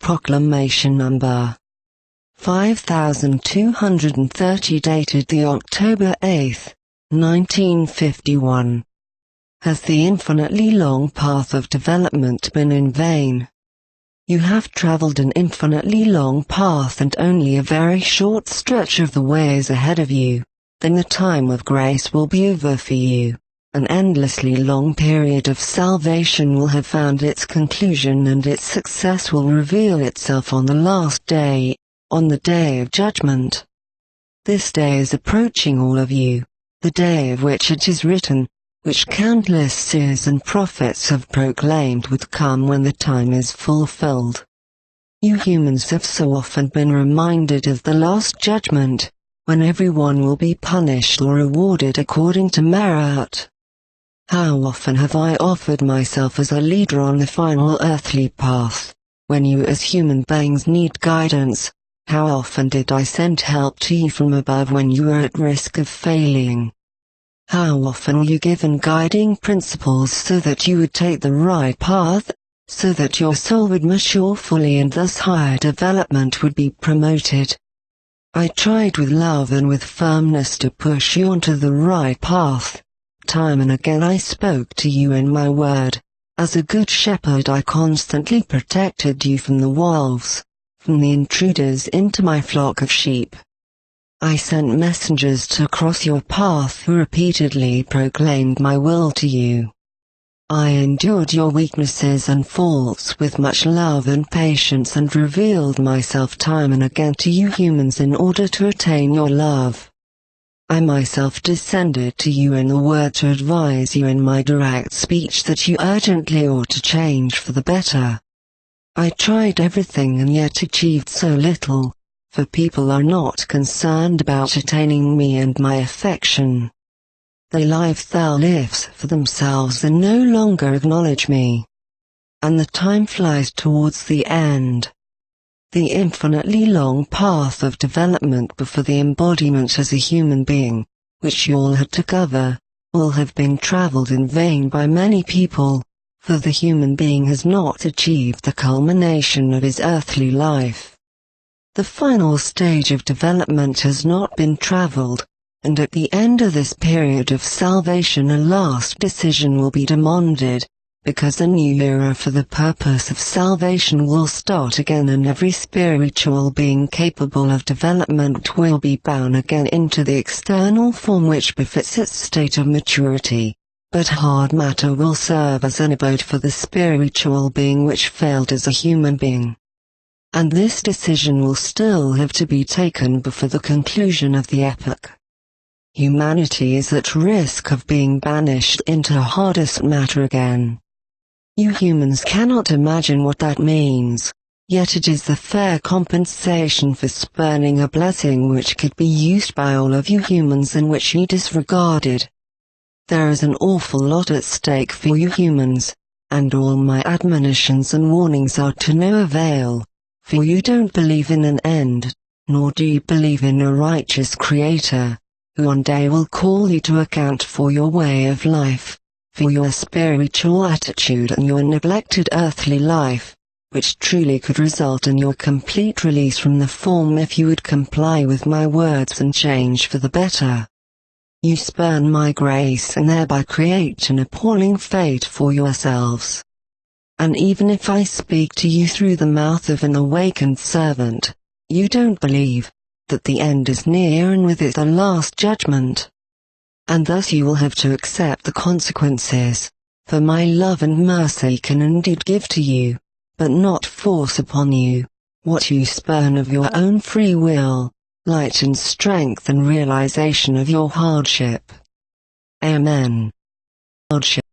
Proclamation number 5230 dated the October 8, 1951. Has the infinitely long path of development been in vain? You have traveled an infinitely long path and only a very short stretch of the way is ahead of you. Then the time of grace will be over for you. An endlessly long period of salvation will have found its conclusion, and its success will reveal itself on the last day, on the day of judgment. This day is approaching all of you, the day of which it is written, which countless seers and prophets have proclaimed would come when the time is fulfilled. You humans have so often been reminded of the last judgment, when everyone will be punished or rewarded according to merit. How often have I offered myself as a leader on the final earthly path, when you as human beings need guidance? How often did I send help to you from above when you were at risk of failing? How often were you given guiding principles so that you would take the right path, so that your soul would mature fully and thus higher development would be promoted? I tried with love and with firmness to push you onto the right path. Time and again I spoke to you in my word. As a good shepherd I constantly protected you from the wolves, from the intruders into my flock of sheep. I sent messengers to cross your path who repeatedly proclaimed my will to you. I endured your weaknesses and faults with much love and patience and revealed myself time and again to you humans in order to attain your love. I myself descended to you in the word to advise you in my direct speech that you urgently ought to change for the better. I tried everything and yet achieved so little, for people are not concerned about attaining me and my affection. They live their lives for themselves and no longer acknowledge me. And the time flies towards the end. The infinitely long path of development before the embodiment as a human being, which you all had to cover, will have been traveled in vain by many people, for the human being has not achieved the culmination of his earthly life. The final stage of development has not been traveled, and at the end of this period of salvation a last decision will be demanded, because a new era for the purpose of salvation will start again, and every spiritual being capable of development will be bound again into the external form which befits its state of maturity. But hard matter will serve as an abode for the spiritual being which failed as a human being. And this decision will still have to be taken before the conclusion of the epoch. Humanity is at risk of being banished into hardest matter again. You humans cannot imagine what that means, yet it is the fair compensation for spurning a blessing which could be used by all of you humans and which you disregarded. There is an awful lot at stake for you humans, and all my admonitions and warnings are to no avail, for you don't believe in an end, nor do you believe in a righteous Creator, who one day will call you to account for your way of life, for your spiritual attitude and your neglected earthly life, which truly could result in your complete release from the form if you would comply with my words and change for the better. You spurn my grace and thereby create an appalling fate for yourselves. And even if I speak to you through the mouth of an awakened servant, you don't believe that the end is near and with it the last judgment. And thus you will have to accept the consequences, for my love and mercy can indeed give to you, but not force upon you, what you spurn of your own free will, light and strength and realization of your hardship. Amen. Hardship.